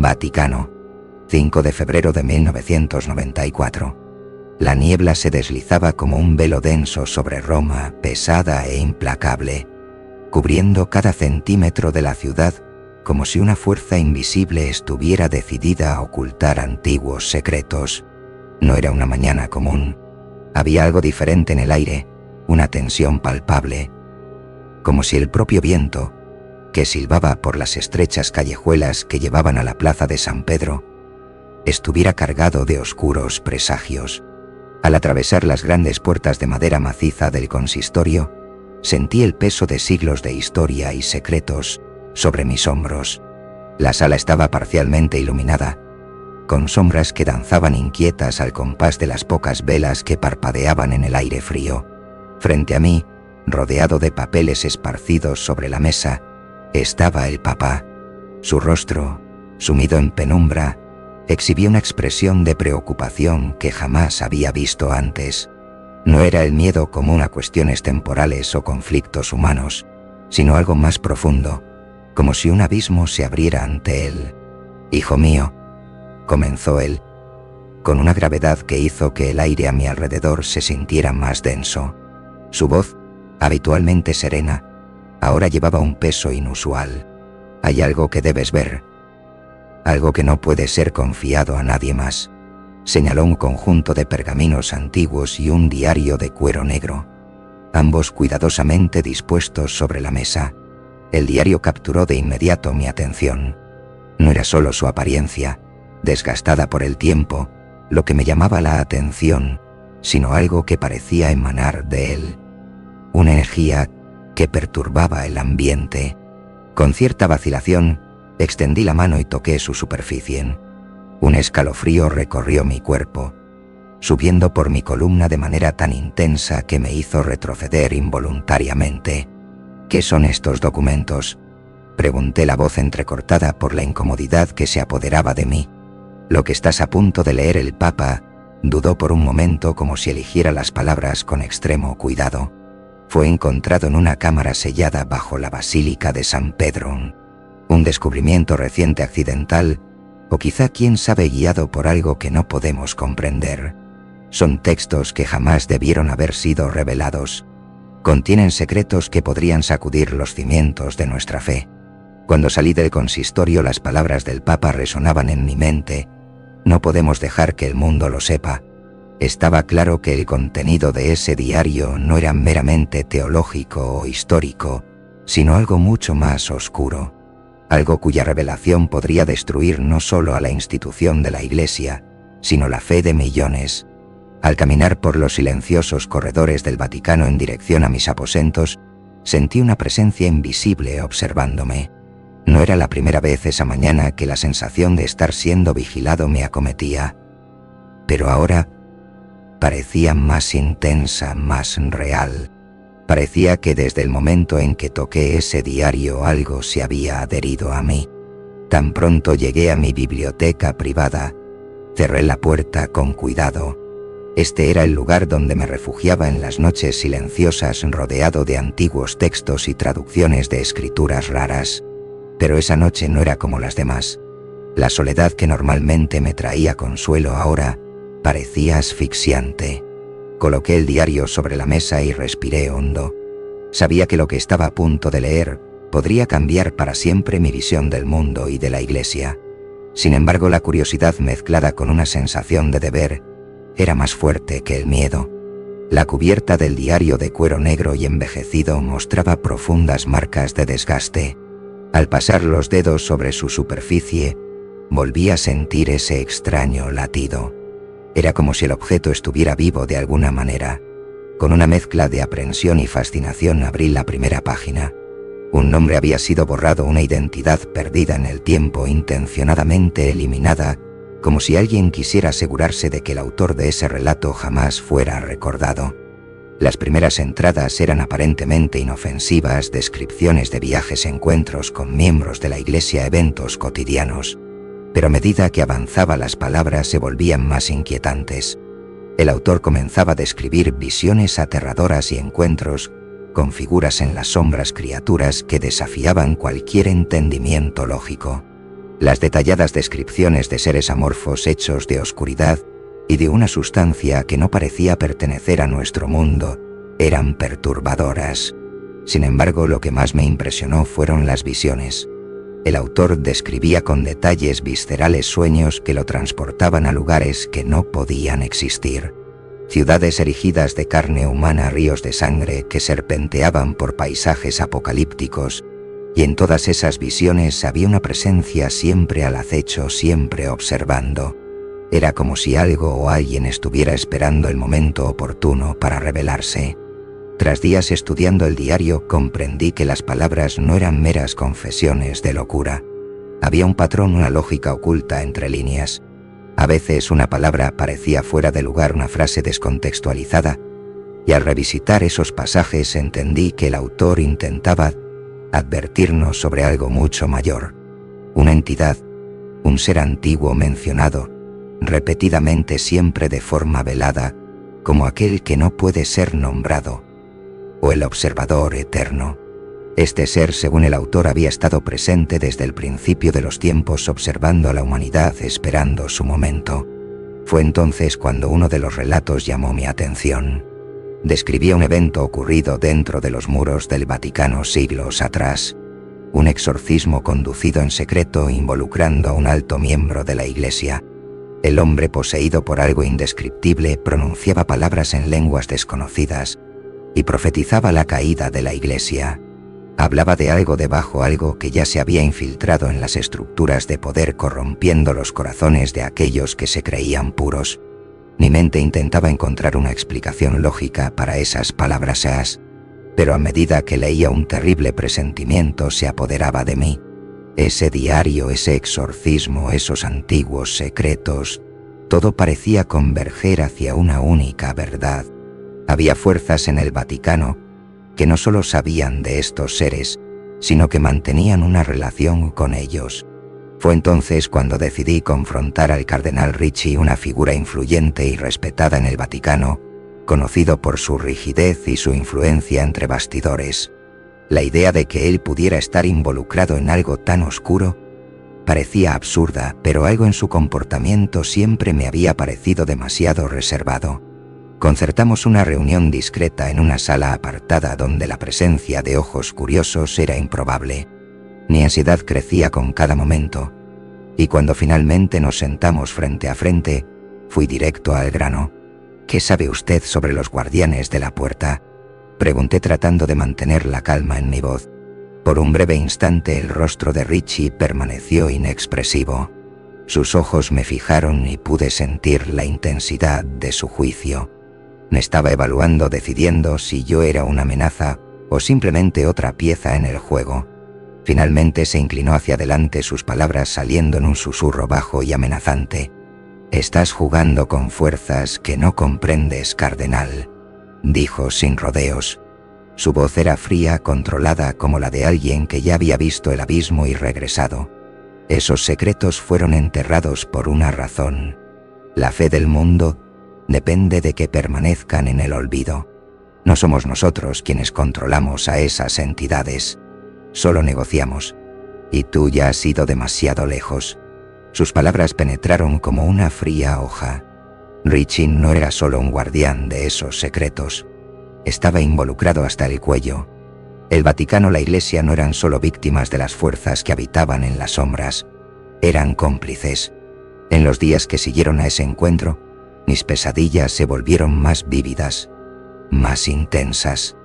Vaticano, 5 de febrero de 1994. La niebla se deslizaba como un velo denso sobre Roma, pesada e implacable, cubriendo cada centímetro de la ciudad como si una fuerza invisible estuviera decidida a ocultar antiguos secretos. No era una mañana común. Había algo diferente en el aire, una tensión palpable, como si el propio viento, que silbaba por las estrechas callejuelas que llevaban a la plaza de San Pedro, estuviera cargado de oscuros presagios. Al atravesar las grandes puertas de madera maciza del consistorio, sentí el peso de siglos de historia y secretos sobre mis hombros. La sala estaba parcialmente iluminada, con sombras que danzaban inquietas al compás de las pocas velas que parpadeaban en el aire frío. Frente a mí, rodeado de papeles esparcidos sobre la mesa, estaba el Papa. Su rostro, sumido en penumbra, exhibía una expresión de preocupación que jamás había visto antes. No era el miedo común a cuestiones temporales o conflictos humanos, sino algo más profundo, como si un abismo se abriera ante él. «Hijo mío», comenzó él, con una gravedad que hizo que el aire a mi alrededor se sintiera más denso. Su voz, habitualmente serena, ahora llevaba un peso inusual. «Hay algo que debes ver, algo que no puede ser confiado a nadie más». Señaló un conjunto de pergaminos antiguos y un diario de cuero negro, ambos cuidadosamente dispuestos sobre la mesa. El diario capturó de inmediato mi atención. No era solo su apariencia, desgastada por el tiempo, lo que me llamaba la atención, sino algo que parecía emanar de él. Una energía que perturbaba el ambiente. Con cierta vacilación, extendí la mano y toqué su superficie. Un escalofrío recorrió mi cuerpo, subiendo por mi columna de manera tan intensa que me hizo retroceder involuntariamente. «¿Qué son estos documentos?», pregunté, la voz entrecortada por la incomodidad que se apoderaba de mí. «Lo que estás a punto de leer». El Papa dudó por un momento, como si eligiera las palabras con extremo cuidado. «Fue encontrado en una cámara sellada bajo la Basílica de San Pedro. Un descubrimiento reciente, accidental, o quizá, quién sabe, guiado por algo que no podemos comprender. Son textos que jamás debieron haber sido revelados. Contienen secretos que podrían sacudir los cimientos de nuestra fe». Cuando salí del consistorio, las palabras del Papa resonaban en mi mente. «No podemos dejar que el mundo lo sepa». Estaba claro que el contenido de ese diario no era meramente teológico o histórico, sino algo mucho más oscuro, algo cuya revelación podría destruir no solo a la institución de la Iglesia, sino la fe de millones. Al caminar por los silenciosos corredores del Vaticano en dirección a mis aposentos, sentí una presencia invisible observándome. No era la primera vez esa mañana que la sensación de estar siendo vigilado me acometía, pero ahora parecía más intensa, más real. Parecía que desde el momento en que toqué ese diario algo se había adherido a mí. Tan pronto llegué a mi biblioteca privada, cerré la puerta con cuidado. Este era el lugar donde me refugiaba en las noches silenciosas, rodeado de antiguos textos y traducciones de escrituras raras. Pero esa noche no era como las demás. La soledad que normalmente me traía consuelo ahora parecía asfixiante. Coloqué el diario sobre la mesa y respiré hondo. Sabía que lo que estaba a punto de leer podría cambiar para siempre mi visión del mundo y de la Iglesia. Sin embargo, la curiosidad mezclada con una sensación de deber era más fuerte que el miedo. La cubierta del diario de cuero negro y envejecido mostraba profundas marcas de desgaste. Al pasar los dedos sobre su superficie, volví a sentir ese extraño latido. Era como si el objeto estuviera vivo de alguna manera. Con una mezcla de aprensión y fascinación abrí la primera página. Un nombre había sido borrado, una identidad perdida en el tiempo, intencionadamente eliminada, como si alguien quisiera asegurarse de que el autor de ese relato jamás fuera recordado. Las primeras entradas eran aparentemente inofensivas, descripciones de viajes, encuentros con miembros de la Iglesia, eventos cotidianos. Pero a medida que avanzaba, las palabras se volvían más inquietantes. El autor comenzaba a describir visiones aterradoras y encuentros con figuras en las sombras, criaturas que desafiaban cualquier entendimiento lógico. Las detalladas descripciones de seres amorfos hechos de oscuridad y de una sustancia que no parecía pertenecer a nuestro mundo eran perturbadoras. Sin embargo, lo que más me impresionó fueron las visiones. El autor describía con detalles viscerales sueños que lo transportaban a lugares que no podían existir. Ciudades erigidas de carne humana, ríos de sangre que serpenteaban por paisajes apocalípticos, y en todas esas visiones había una presencia siempre al acecho, siempre observando. Era como si algo o alguien estuviera esperando el momento oportuno para revelarse. Tras días estudiando el diario, comprendí que las palabras no eran meras confesiones de locura. Había un patrón, una lógica oculta entre líneas. A veces una palabra parecía fuera de lugar, una frase descontextualizada, y al revisitar esos pasajes entendí que el autor intentaba advertirnos sobre algo mucho mayor. Una entidad, un ser antiguo mencionado, repetidamente, siempre de forma velada, como aquel que no puede ser nombrado, o el observador eterno. Este ser, según el autor, había estado presente desde el principio de los tiempos, observando a la humanidad, esperando su momento. Fue entonces cuando uno de los relatos llamó mi atención. Describía un evento ocurrido dentro de los muros del Vaticano siglos atrás. Un exorcismo conducido en secreto involucrando a un alto miembro de la Iglesia. El hombre, poseído por algo indescriptible, pronunciaba palabras en lenguas desconocidas y profetizaba la caída de la Iglesia. Hablaba de algo debajo, algo que ya se había infiltrado en las estructuras de poder, corrompiendo los corazones de aquellos que se creían puros. Mi mente intentaba encontrar una explicación lógica para esas palabras, pero a medida que leía, un terrible presentimiento se apoderaba de mí. Ese diario, ese exorcismo, esos antiguos secretos, todo parecía converger hacia una única verdad. Había fuerzas en el Vaticano que no solo sabían de estos seres, sino que mantenían una relación con ellos. Fue entonces cuando decidí confrontar al cardenal Ricci, una figura influyente y respetada en el Vaticano, conocido por su rigidez y su influencia entre bastidores. La idea de que él pudiera estar involucrado en algo tan oscuro parecía absurda, pero algo en su comportamiento siempre me había parecido demasiado reservado. Concertamos una reunión discreta en una sala apartada donde la presencia de ojos curiosos era improbable. Mi ansiedad crecía con cada momento, y cuando finalmente nos sentamos frente a frente, fui directo al grano. ¿Qué sabe usted sobre los guardianes de la puerta?, pregunté tratando de mantener la calma en mi voz. Por un breve instante el rostro de Ricci permaneció inexpresivo. Sus ojos me fijaron y pude sentir la intensidad de su juicio. Me estaba evaluando, decidiendo si yo era una amenaza o simplemente otra pieza en el juego. Finalmente se inclinó hacia adelante, sus palabras saliendo en un susurro bajo y amenazante. «Estás jugando con fuerzas que no comprendes, cardenal», dijo sin rodeos. Su voz era fría, controlada, como la de alguien que ya había visto el abismo y regresado. Esos secretos fueron enterrados por una razón. La fe del mundo depende de que permanezcan en el olvido. No somos nosotros quienes controlamos a esas entidades. Solo negociamos. Y tú ya has ido demasiado lejos. Sus palabras penetraron como una fría hoja. Ricci no era solo un guardián de esos secretos. Estaba involucrado hasta el cuello. El Vaticano, la Iglesia no eran solo víctimas de las fuerzas que habitaban en las sombras. Eran cómplices. En los días que siguieron a ese encuentro, mis pesadillas se volvieron más vívidas, más intensas.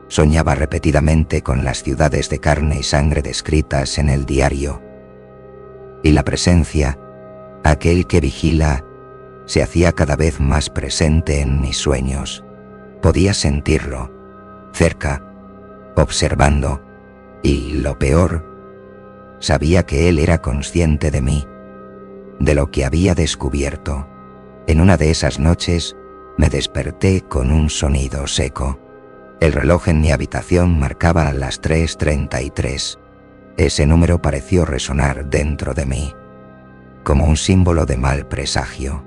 Soñaba repetidamente con las ciudades de carne y sangre descritas en el diario. Y la presencia, aquel que vigila, se hacía cada vez más presente en mis sueños. Podía sentirlo, cerca, observando, y lo peor, sabía que él era consciente de mí, de lo que había descubierto. En una de esas noches me desperté con un sonido seco. El reloj en mi habitación marcaba las 3:33. Ese número pareció resonar dentro de mí, como un símbolo de mal presagio.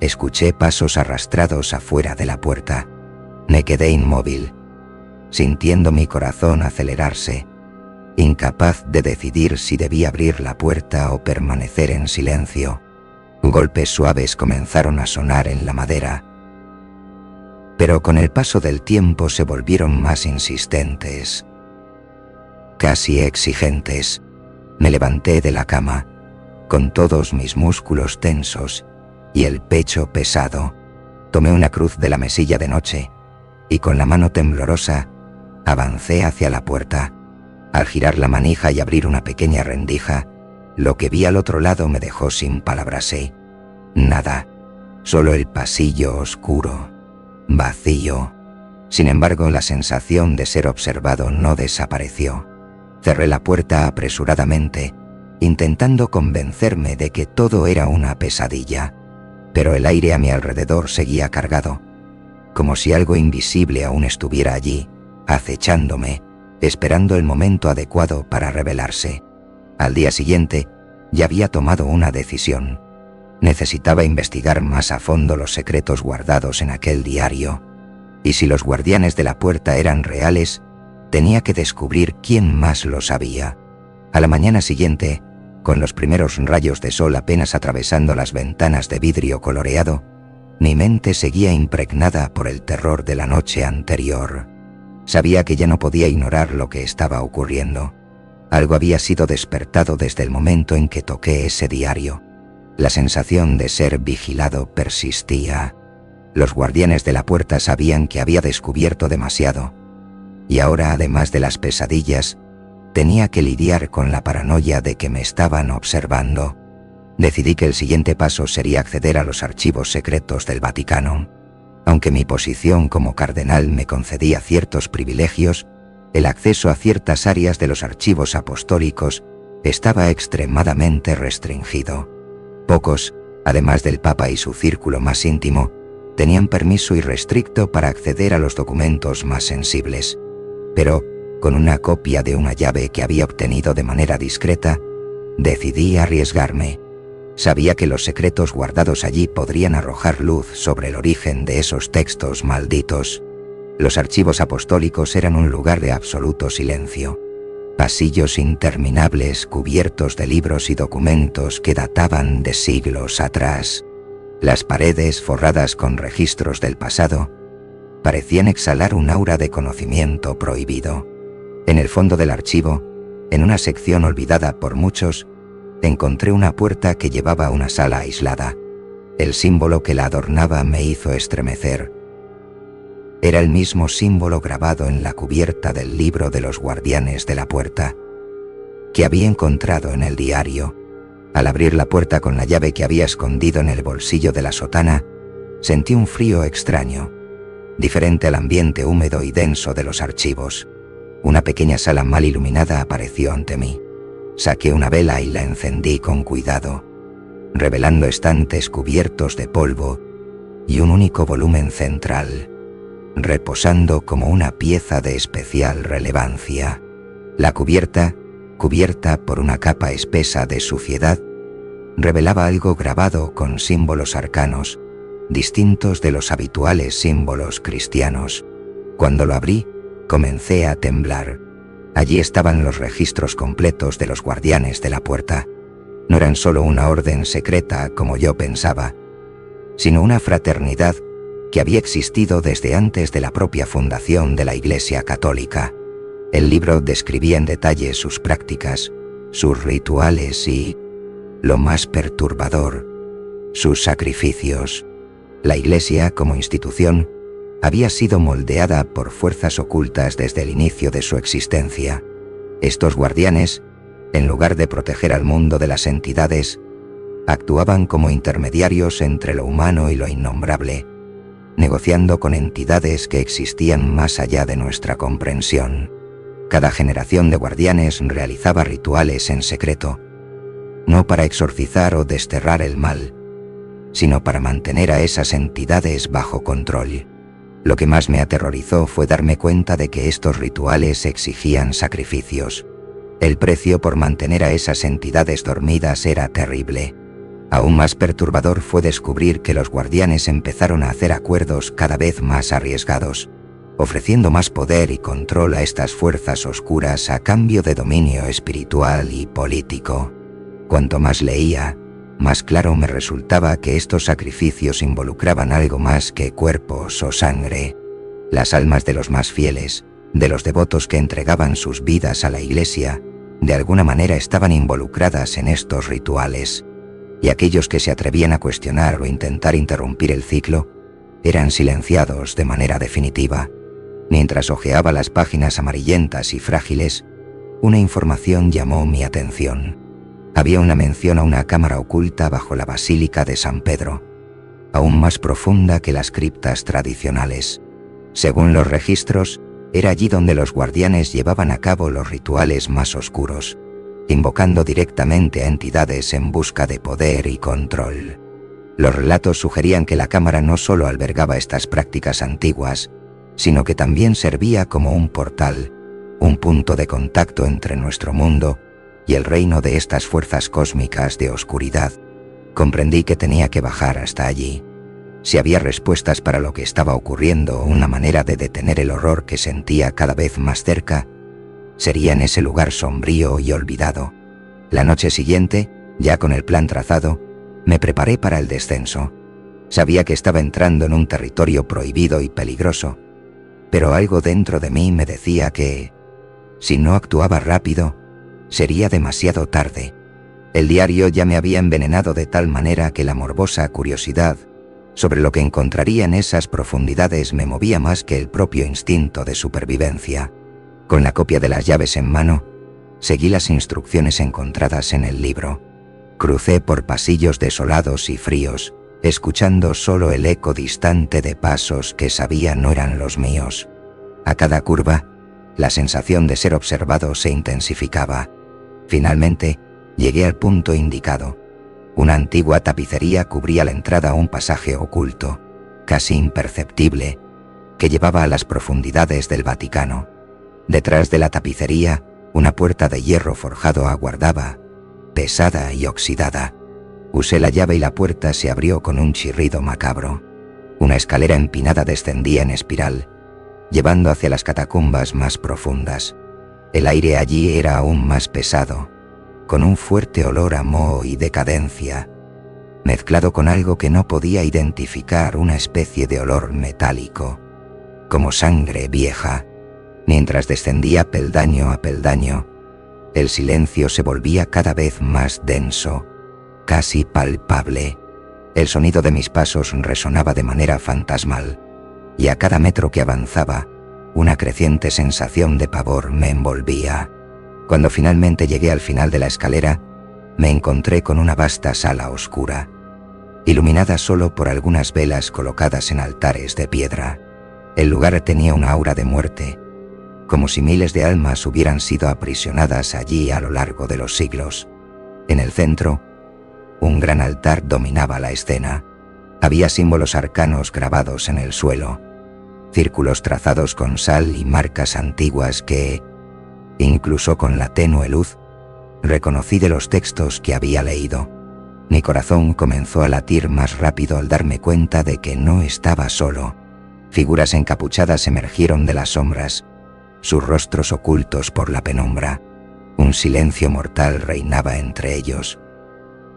Escuché pasos arrastrados afuera de la puerta. Me quedé inmóvil, sintiendo mi corazón acelerarse. incapaz de decidir si debía abrir la puerta o permanecer en silencio. Golpes suaves comenzaron a sonar en la madera, pero con el paso del tiempo se volvieron más insistentes, casi exigentes. Me levanté de la cama, con todos mis músculos tensos y el pecho pesado. Tomé una cruz de la mesilla de noche y con la mano temblorosa avancé hacia la puerta. Al girar la manija y abrir una pequeña rendija, lo que vi al otro lado me dejó sin palabras. Nada, solo el pasillo oscuro, vacío. Sin embargo, la sensación de ser observado no desapareció. Cerré la puerta apresuradamente, intentando convencerme de que todo era una pesadilla, pero el aire a mi alrededor seguía cargado, como si algo invisible aún estuviera allí, acechándome, esperando el momento adecuado para revelarse. Al día siguiente, ya había tomado una decisión. Necesitaba investigar más a fondo los secretos guardados en aquel diario, y si los guardianes de la puerta eran reales, tenía que descubrir quién más lo sabía. A la mañana siguiente, con los primeros rayos de sol apenas atravesando las ventanas de vidrio coloreado, mi mente seguía impregnada por el terror de la noche anterior. Sabía que ya no podía ignorar lo que estaba ocurriendo. Algo había sido despertado desde el momento en que toqué ese diario. La sensación de ser vigilado persistía. Los guardianes de la puerta sabían que había descubierto demasiado, y ahora, además de las pesadillas, tenía que lidiar con la paranoia de que me estaban observando. Decidí que el siguiente paso sería acceder a los archivos secretos del Vaticano. Aunque mi posición como cardenal me concedía ciertos privilegios, el acceso a ciertas áreas de los archivos apostólicos estaba extremadamente restringido. Pocos, además del Papa y su círculo más íntimo, tenían permiso irrestricto para acceder a los documentos más sensibles. Pero, con una copia de una llave que había obtenido de manera discreta, decidí arriesgarme. Sabía que los secretos guardados allí podrían arrojar luz sobre el origen de esos textos malditos. Los archivos apostólicos eran un lugar de absoluto silencio. Pasillos interminables cubiertos de libros y documentos que databan de siglos atrás. Las paredes, forradas con registros del pasado, parecían exhalar un aura de conocimiento prohibido. En el fondo del archivo, en una sección olvidada por muchos, encontré una puerta que llevaba a una sala aislada. El símbolo que la adornaba me hizo estremecer. Era el mismo símbolo grabado en la cubierta del libro de los guardianes de la puerta, que había encontrado en el diario. Al abrir la puerta con la llave que había escondido en el bolsillo de la sotana, sentí un frío extraño, diferente al ambiente húmedo y denso de los archivos. Una pequeña sala mal iluminada apareció ante mí. Saqué una vela y la encendí con cuidado, revelando estantes cubiertos de polvo y un único volumen central, reposando como una pieza de especial relevancia. La cubierta, cubierta por una capa espesa de suciedad, revelaba algo grabado con símbolos arcanos, distintos de los habituales símbolos cristianos. Cuando lo abrí, comencé a temblar. Allí estaban los registros completos de los guardianes de la puerta. No eran solo una orden secreta, como yo pensaba, sino una fraternidad que había existido desde antes de la propia fundación de la Iglesia Católica. El libro describía en detalle sus prácticas, sus rituales y, lo más perturbador, sus sacrificios. La Iglesia, como institución, había sido moldeada por fuerzas ocultas desde el inicio de su existencia. Estos guardianes, en lugar de proteger al mundo de las entidades, actuaban como intermediarios entre lo humano y lo innombrable, negociando con entidades que existían más allá de nuestra comprensión. Cada generación de guardianes realizaba rituales en secreto, no para exorcizar o desterrar el mal, sino para mantener a esas entidades bajo control. Lo que más me aterrorizó fue darme cuenta de que estos rituales exigían sacrificios. El precio por mantener a esas entidades dormidas era terrible. Aún más perturbador fue descubrir que los guardianes empezaron a hacer acuerdos cada vez más arriesgados. ofreciendo más poder y control a estas fuerzas oscuras a cambio de dominio espiritual y político. Cuanto más leía, más claro me resultaba que estos sacrificios involucraban algo más que cuerpos o sangre. Las almas de los más fieles, de los devotos que entregaban sus vidas a la Iglesia, de alguna manera estaban involucradas en estos rituales, y aquellos que se atrevían a cuestionar o intentar interrumpir el ciclo eran silenciados de manera definitiva. Mientras hojeaba las páginas amarillentas y frágiles, una información llamó mi atención. Había una mención a una cámara oculta bajo la Basílica de San Pedro, aún más profunda que las criptas tradicionales. Según los registros, era allí donde los guardianes llevaban a cabo los rituales más oscuros, invocando directamente a entidades en busca de poder y control. Los relatos sugerían que la cámara no solo albergaba estas prácticas antiguas, sino que también servía como un portal, un punto de contacto entre nuestro mundo y el reino de estas fuerzas cósmicas de oscuridad. Comprendí que tenía que bajar hasta allí. Si había respuestas para lo que estaba ocurriendo o una manera de detener el horror que sentía cada vez más cerca, sería en ese lugar sombrío y olvidado. La noche siguiente, ya con el plan trazado, me preparé para el descenso. Sabía que estaba entrando en un territorio prohibido y peligroso, pero algo dentro de mí me decía que, si no actuaba rápido, sería demasiado tarde. El diario ya me había envenenado de tal manera que la morbosa curiosidad sobre lo que encontraría en esas profundidades me movía más que el propio instinto de supervivencia. Con la copia de las llaves en mano, seguí las instrucciones encontradas en el libro. Crucé por pasillos desolados y fríos, escuchando solo el eco distante de pasos que sabía no eran los míos. A cada curva, la sensación de ser observado se intensificaba. Finalmente, llegué al punto indicado. Una antigua tapicería cubría la entrada a un pasaje oculto, casi imperceptible, que llevaba a las profundidades del Vaticano. Detrás de la tapicería, una puerta de hierro forjado aguardaba, pesada y oxidada. Usé la llave y la puerta se abrió con un chirrido macabro. Una escalera empinada descendía en espiral, llevando hacia las catacumbas más profundas. El aire allí era aún más pesado, con un fuerte olor a moho y decadencia, mezclado con algo que no podía identificar, una especie de olor metálico, como sangre vieja. Mientras descendía peldaño a peldaño, el silencio se volvía cada vez más denso, casi palpable. El sonido de mis pasos resonaba de manera fantasmal, y a cada metro que avanzaba, una creciente sensación de pavor me envolvía. Cuando finalmente llegué al final de la escalera, me encontré con una vasta sala oscura, iluminada solo por algunas velas colocadas en altares de piedra. El lugar tenía una aura de muerte, como si miles de almas hubieran sido aprisionadas allí a lo largo de los siglos. En el centro, un gran altar dominaba la escena. Había símbolos arcanos grabados en el suelo, círculos trazados con sal y marcas antiguas que, incluso con la tenue luz, reconocí de los textos que había leído. Mi corazón comenzó a latir más rápido al darme cuenta de que no estaba solo. Figuras encapuchadas emergieron de las sombras, sus rostros ocultos por la penumbra. Un silencio mortal reinaba entre ellos,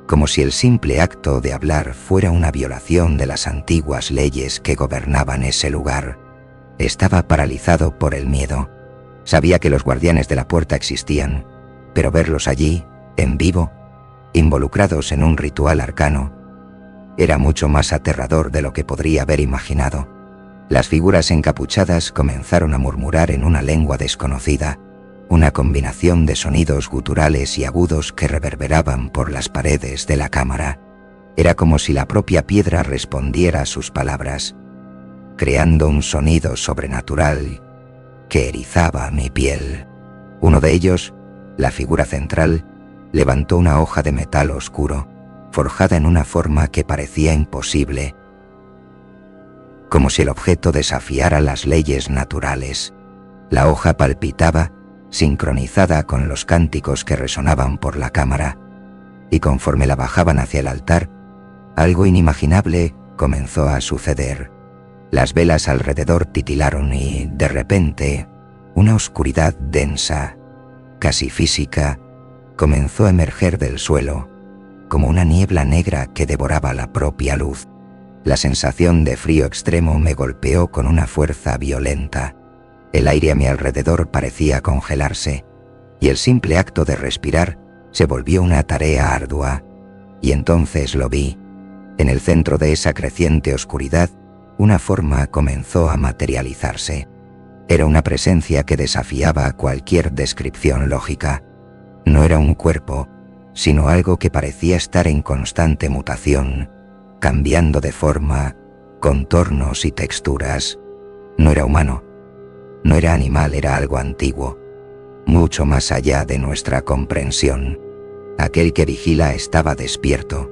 como si el simple acto de hablar fuera una violación de las antiguas leyes que gobernaban ese lugar. Estaba paralizado por el miedo. Sabía que los guardianes de la puerta existían, pero verlos allí, en vivo, involucrados en un ritual arcano, era mucho más aterrador de lo que podría haber imaginado. Las figuras encapuchadas comenzaron a murmurar en una lengua desconocida, una combinación de sonidos guturales y agudos que reverberaban por las paredes de la cámara. Era como si la propia piedra respondiera a sus palabras, creando un sonido sobrenatural que erizaba mi piel. Uno de ellos, la figura central, levantó una hoja de metal oscuro, forjada en una forma que parecía imposible, como si el objeto desafiara las leyes naturales. La hoja palpitaba, sincronizada con los cánticos que resonaban por la cámara, y conforme la bajaban hacia el altar, algo inimaginable comenzó a suceder. Las velas alrededor titilaron y, de repente, una oscuridad densa, casi física, comenzó a emerger del suelo, como una niebla negra que devoraba la propia luz. La sensación de frío extremo me golpeó con una fuerza violenta. El aire a mi alrededor parecía congelarse, y el simple acto de respirar se volvió una tarea ardua. Y entonces lo vi. En el centro de esa creciente oscuridad, una forma comenzó a materializarse. Era una presencia que desafiaba cualquier descripción lógica. No era un cuerpo, sino algo que parecía estar en constante mutación, cambiando de forma, contornos y texturas. No era humano, no era animal, era algo antiguo, mucho más allá de nuestra comprensión. Aquel que vigila estaba despierto.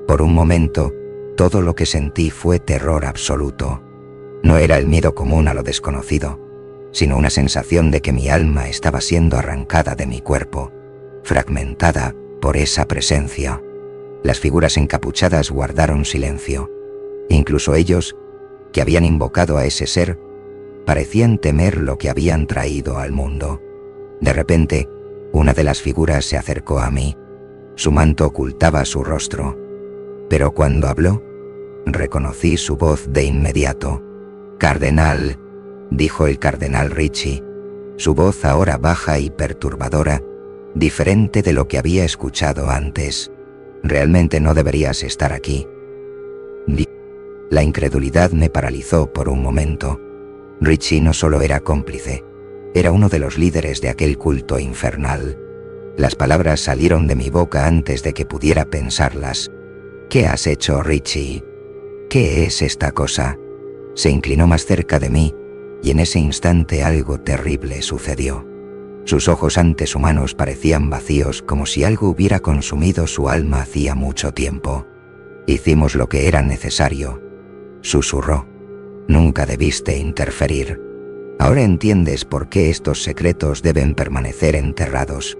Por un momento, todo lo que sentí fue terror absoluto. No era el miedo común a lo desconocido, sino una sensación de que mi alma estaba siendo arrancada de mi cuerpo, fragmentada por esa presencia. Las figuras encapuchadas guardaron silencio. Incluso ellos, que habían invocado a ese ser, parecían temer lo que habían traído al mundo. De repente, una de las figuras se acercó a mí. Su manto ocultaba su rostro, pero cuando habló, reconocí su voz de inmediato. «Cardenal», dijo el cardenal Ricci, su voz ahora baja y perturbadora, diferente de lo que había escuchado antes. «Realmente no deberías estar aquí». La incredulidad me paralizó por un momento. Ricci no solo era cómplice, era uno de los líderes de aquel culto infernal. Las palabras salieron de mi boca antes de que pudiera pensarlas. «¿Qué has hecho, Ricci? ¿Qué es esta cosa?» Se inclinó más cerca de mí, y en ese instante algo terrible sucedió. Sus ojos antes humanos parecían vacíos, como si algo hubiera consumido su alma hacía mucho tiempo. «Hicimos lo que era necesario», susurró. «Nunca debiste interferir. Ahora entiendes por qué estos secretos deben permanecer enterrados».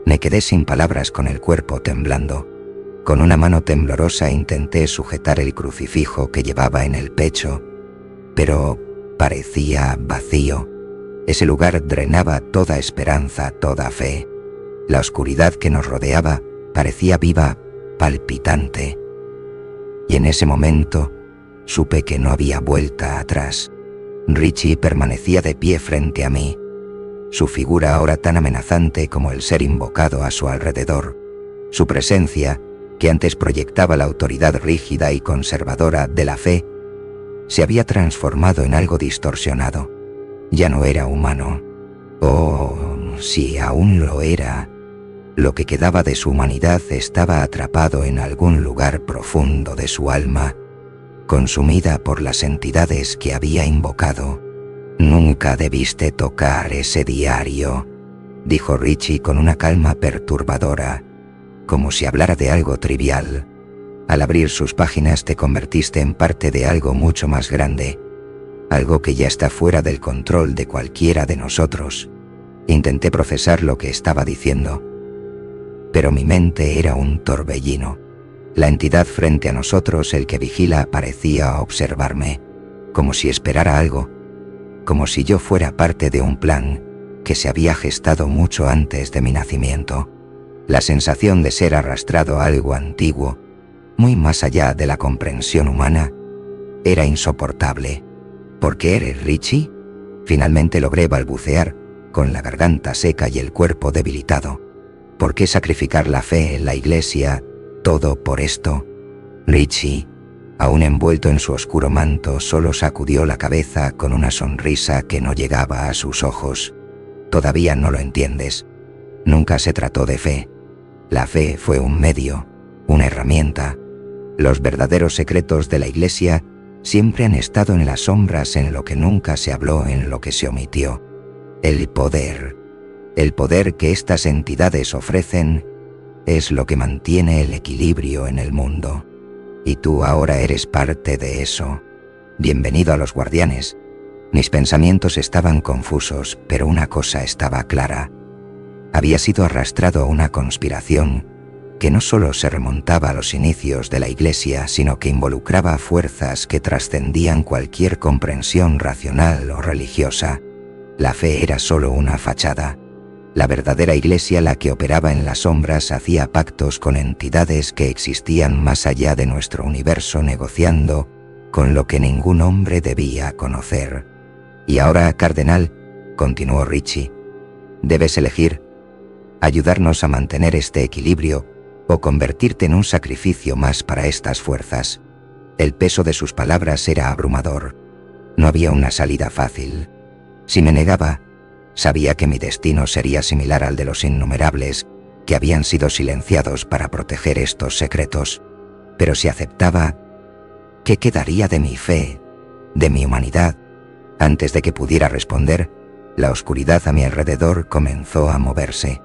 Me quedé sin palabras, con el cuerpo temblando. Con una mano temblorosa intenté sujetar el crucifijo que llevaba en el pecho, pero parecía vacío. Ese lugar drenaba toda esperanza, toda fe. La oscuridad que nos rodeaba parecía viva, palpitante. Y en ese momento supe que no había vuelta atrás. Ricci permanecía de pie frente a mí, su figura ahora tan amenazante como el ser invocado a su alrededor. Su presencia, que antes proyectaba la autoridad rígida y conservadora de la fe, se había transformado en algo distorsionado. Ya no era humano. Oh, si aún lo era. Lo que quedaba de su humanidad estaba atrapado en algún lugar profundo de su alma, consumida por las entidades que había invocado. «Nunca debiste tocar ese diario», dijo Ricci con una calma perturbadora, como si hablara de algo trivial. «Al abrir sus páginas te convertiste en parte de algo mucho más grande, algo que ya está fuera del control de cualquiera de nosotros». Intenté procesar lo que estaba diciendo, pero mi mente era un torbellino. La entidad frente a nosotros, el que vigila, parecía observarme, como si esperara algo, como si yo fuera parte de un plan que se había gestado mucho antes de mi nacimiento. La sensación de ser arrastrado a algo antiguo, muy más allá de la comprensión humana, era insoportable. «¿Por qué eres Ricci?», finalmente logré balbucear, con la garganta seca y el cuerpo debilitado. «¿Por qué sacrificar la fe en la iglesia, todo por esto?». Ricci, aún envuelto en su oscuro manto, solo sacudió la cabeza con una sonrisa que no llegaba a sus ojos. «Todavía no lo entiendes. Nunca se trató de fe. La fe fue un medio, una herramienta. Los verdaderos secretos de la iglesia siempre han estado en las sombras, en lo que nunca se habló, en lo que se omitió. El poder que estas entidades ofrecen, es lo que mantiene el equilibrio en el mundo. Y tú ahora eres parte de eso. Bienvenido a los guardianes». Mis pensamientos estaban confusos, pero una cosa estaba clara. Había sido arrastrado a una conspiración que no solo se remontaba a los inicios de la Iglesia, sino que involucraba fuerzas que trascendían cualquier comprensión racional o religiosa. La fe era solo una fachada. La verdadera Iglesia, la que operaba en las sombras, hacía pactos con entidades que existían más allá de nuestro universo, negociando con lo que ningún hombre debía conocer. Y ahora, cardenal, continuó Richie, debes elegir: ayudarnos a mantener este equilibrio o convertirte en un sacrificio más para estas fuerzas. El peso de sus palabras era abrumador. No había una salida fácil. Si me negaba, sabía que mi destino sería similar al de los innumerables que habían sido silenciados para proteger estos secretos. Pero si aceptaba, ¿qué quedaría de mi fe, de mi humanidad? Antes de que pudiera responder, la oscuridad a mi alrededor comenzó a moverse.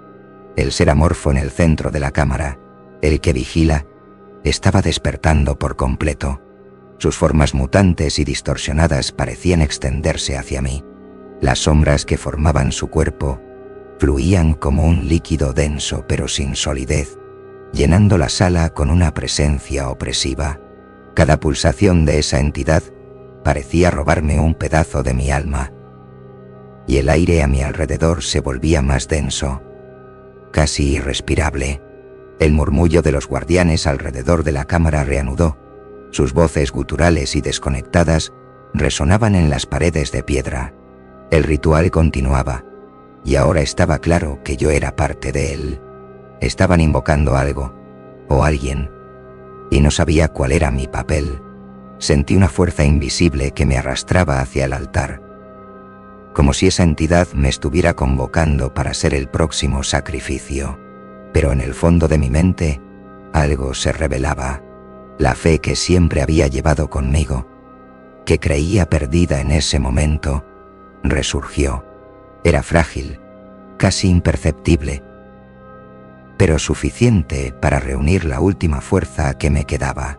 El ser amorfo en el centro de la cámara, el que vigila, estaba despertando por completo. Sus formas mutantes y distorsionadas parecían extenderse hacia mí. Las sombras que formaban su cuerpo fluían como un líquido denso pero sin solidez, llenando la sala con una presencia opresiva. Cada pulsación de esa entidad parecía robarme un pedazo de mi alma, y el aire a mi alrededor se volvía más denso, casi irrespirable. El murmullo de los guardianes alrededor de la cámara reanudó. Sus voces guturales y desconectadas resonaban en las paredes de piedra. El ritual continuaba, y ahora estaba claro que yo era parte de él. Estaban invocando algo, o alguien, y no sabía cuál era mi papel. Sentí una fuerza invisible que me arrastraba hacia el altar, como si esa entidad me estuviera convocando para ser el próximo sacrificio. Pero en el fondo de mi mente, algo se revelaba. La fe que siempre había llevado conmigo, que creía perdida en ese momento, resurgió. Era frágil, casi imperceptible, pero suficiente para reunir la última fuerza que me quedaba.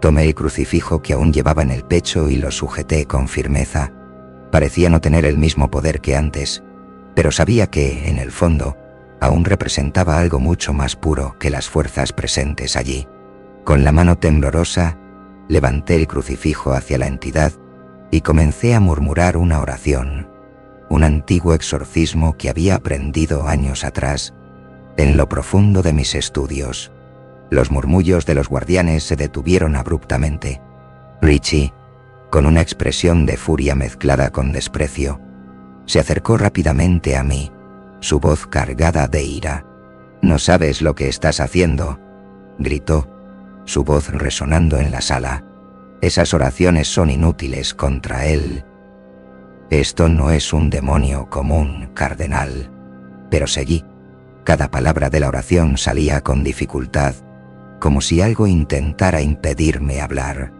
Tomé el crucifijo que aún llevaba en el pecho y lo sujeté con firmeza. Parecía no tener el mismo poder que antes, pero sabía que, en el fondo, aún representaba algo mucho más puro que las fuerzas presentes allí. Con la mano temblorosa, levanté el crucifijo hacia la entidad y comencé a murmurar una oración, un antiguo exorcismo que había aprendido años atrás, en lo profundo de mis estudios. Los murmullos de los guardianes se detuvieron abruptamente. Richie, con una expresión de furia mezclada con desprecio, se acercó rápidamente a mí, su voz cargada de ira. «No sabes lo que estás haciendo», gritó, su voz resonando en la sala. «Esas oraciones son inútiles contra él. Esto no es un demonio común, cardenal». Pero seguí. Cada palabra de la oración salía con dificultad, como si algo intentara impedirme hablar.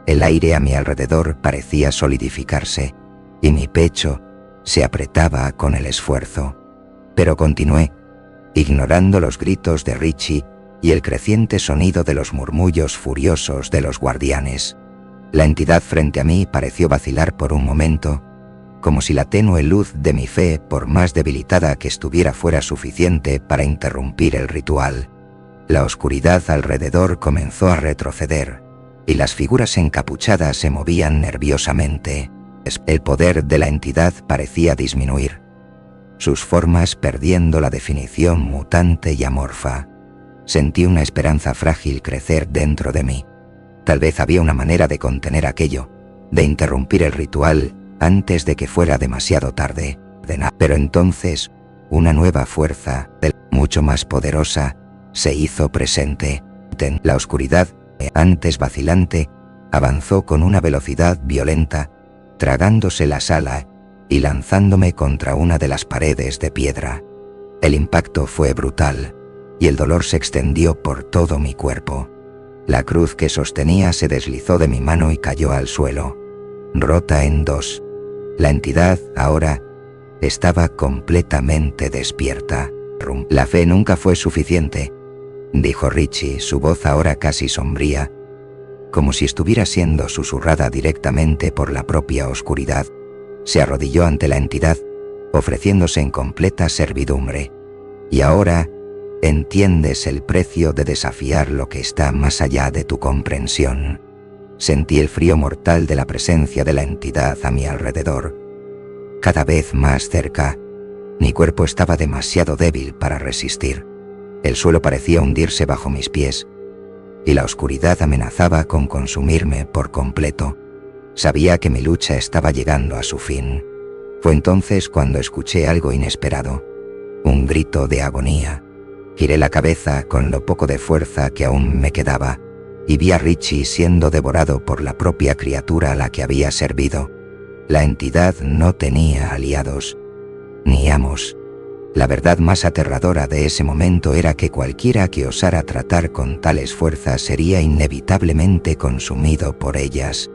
El aire a mi alrededor parecía solidificarse, y mi pecho se apretaba con el esfuerzo. Pero continué, ignorando los gritos de Richie y el creciente sonido de los murmullos furiosos de los guardianes. La entidad frente a mí pareció vacilar por un momento, como si la tenue luz de mi fe, por más debilitada que estuviera, fuera suficiente para interrumpir el ritual. La oscuridad alrededor comenzó a retroceder, y las figuras encapuchadas se movían nerviosamente. El poder de la entidad parecía disminuir, sus formas perdiendo la definición mutante y amorfa. Sentí una esperanza frágil crecer dentro de mí. Tal vez había una manera de contener aquello, de interrumpir el ritual antes de que fuera demasiado tarde. Pero entonces, una nueva fuerza, mucho más poderosa, se hizo presente. La oscuridad, antes vacilante, avanzó con una velocidad violenta, tragándose la sala y lanzándome contra una de las paredes de piedra. El impacto fue brutal, y el dolor se extendió por todo mi cuerpo. La cruz que sostenía se deslizó de mi mano y cayó al suelo, rota en dos. La entidad, ahora, estaba completamente despierta. «La fe nunca fue suficiente», dijo Richie, su voz ahora casi sombría, como si estuviera siendo susurrada directamente por la propia oscuridad. Se arrodilló ante la entidad, ofreciéndose en completa servidumbre. «Y ahora, Entiendes el precio de desafiar lo que está más allá de tu comprensión. Sentí el frío mortal de la presencia de la entidad a mi alrededor, cada vez más cerca. Mi cuerpo estaba demasiado débil para resistir. El suelo parecía hundirse bajo mis pies, y la oscuridad amenazaba con consumirme por completo. Sabía que mi lucha estaba llegando a su fin. Fue entonces cuando escuché algo inesperado, un grito de agonía. Giré la cabeza con lo poco de fuerza que aún me quedaba, y vi a Richie siendo devorado por la propia criatura a la que había servido. La entidad no tenía aliados, ni amos. La verdad más aterradora de ese momento era que cualquiera que osara tratar con tales fuerzas sería inevitablemente consumido por ellas,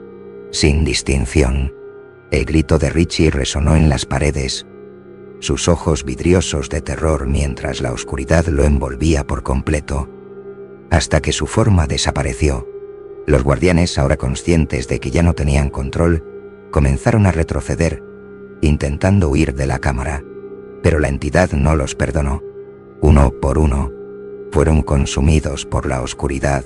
sin distinción. El grito de Richie resonó en las paredes, sus ojos vidriosos de terror mientras la oscuridad lo envolvía por completo, hasta que su forma desapareció. Los guardianes, ahora conscientes de que ya no tenían control, comenzaron a retroceder, intentando huir de la cámara, pero la entidad no los perdonó. Uno por uno, fueron consumidos por la oscuridad,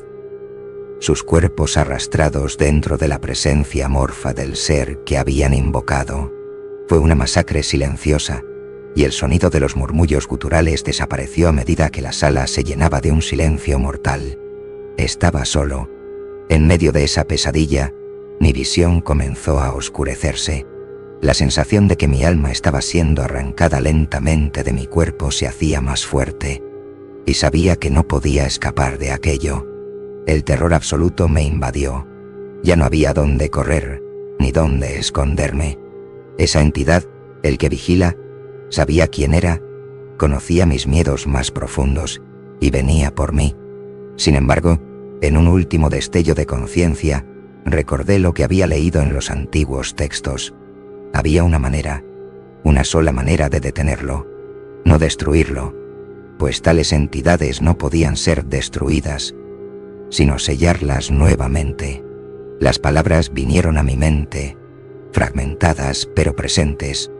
sus cuerpos arrastrados dentro de la presencia amorfa del ser que habían invocado. Fue una masacre silenciosa, y el sonido de los murmullos guturales desapareció a medida que la sala se llenaba de un silencio mortal. Estaba solo. En medio de esa pesadilla, mi visión comenzó a oscurecerse. La sensación de que mi alma estaba siendo arrancada lentamente de mi cuerpo se hacía más fuerte, y sabía que no podía escapar de aquello. El terror absoluto me invadió. Ya no había dónde correr, ni dónde esconderme. Esa entidad, el que vigila, sabía quién era, conocía mis miedos más profundos, y venía por mí. Sin embargo, en un último destello de conciencia, recordé lo que había leído en los antiguos textos. Había una manera, una sola manera de detenerlo, no destruirlo, pues tales entidades no podían ser destruidas, sino sellarlas nuevamente. Las palabras vinieron a mi mente, fragmentadas pero presentes.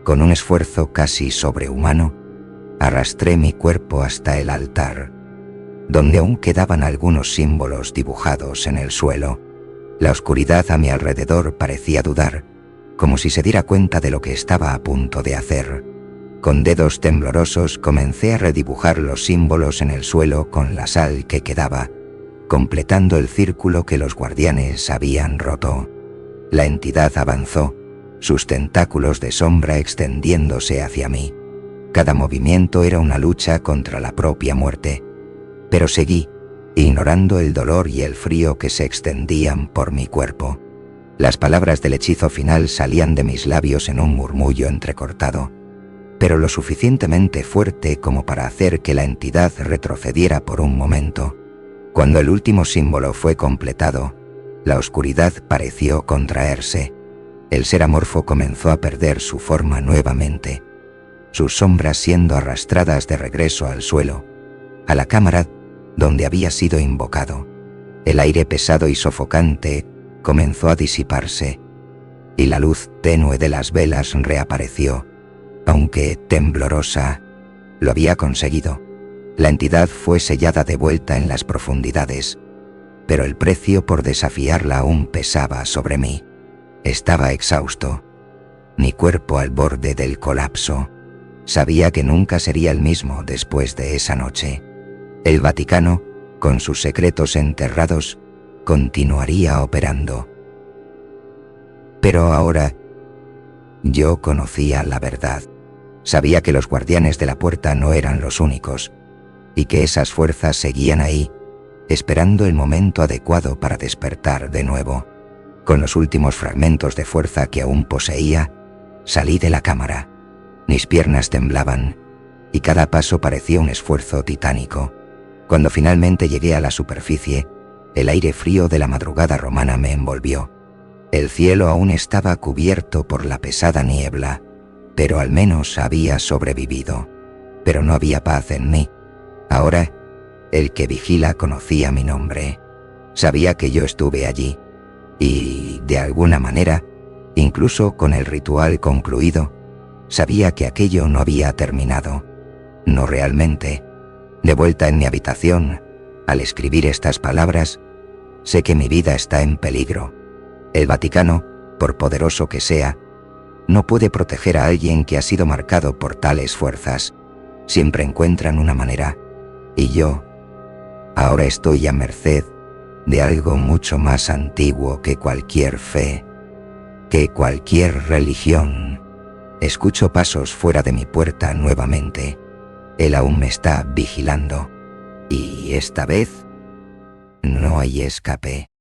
Con un esfuerzo casi sobrehumano, arrastré mi cuerpo hasta el altar, donde aún quedaban algunos símbolos dibujados en el suelo. La oscuridad a mi alrededor parecía dudar, como si se diera cuenta de lo que estaba a punto de hacer. Con dedos temblorosos comencé a redibujar los símbolos en el suelo con la sal que quedaba, completando el círculo que los guardianes habían roto. La entidad avanzó, sus tentáculos de sombra extendiéndose hacia mí. Cada movimiento era una lucha contra la propia muerte, pero seguí, ignorando el dolor y el frío que se extendían por mi cuerpo. Las palabras del hechizo final salían de mis labios en un murmullo entrecortado, pero lo suficientemente fuerte como para hacer que la entidad retrocediera por un momento. Cuando el último símbolo fue completado, la oscuridad pareció contraerse. El ser amorfo comenzó a perder su forma nuevamente, sus sombras siendo arrastradas de regreso al suelo, a la cámara donde había sido invocado. El aire pesado y sofocante comenzó a disiparse, y la luz tenue de las velas reapareció, aunque temblorosa. Lo había conseguido. La entidad fue sellada de vuelta en las profundidades, pero el precio por desafiarla aún pesaba sobre mí. Estaba exhausto, mi cuerpo al borde del colapso. Sabía que nunca sería el mismo después de esa noche. El Vaticano, con sus secretos enterrados, continuaría operando. Pero ahora, yo conocía la verdad. Sabía que los guardianes de la puerta no eran los únicos, y que esas fuerzas seguían ahí, esperando el momento adecuado para despertar de nuevo. Con los últimos fragmentos de fuerza que aún poseía, salí de la cámara. Mis piernas temblaban, y cada paso parecía un esfuerzo titánico. Cuando finalmente llegué a la superficie, el aire frío de la madrugada romana me envolvió. El cielo aún estaba cubierto por la pesada niebla, pero al menos había sobrevivido. Pero no había paz en mí. Ahora, el que vigila conocía mi nombre. Sabía que yo estuve allí. Y, de alguna manera, incluso con el ritual concluido, sabía que aquello no había terminado. No realmente. De vuelta en mi habitación, al escribir estas palabras, sé que mi vida está en peligro. El Vaticano, por poderoso que sea, no puede proteger a alguien que ha sido marcado por tales fuerzas. Siempre encuentran una manera. Y yo, ahora estoy a merced de algo mucho más antiguo que cualquier fe, que cualquier religión. Escucho pasos fuera de mi puerta nuevamente. Él aún me está vigilando. Y esta vez no hay escape.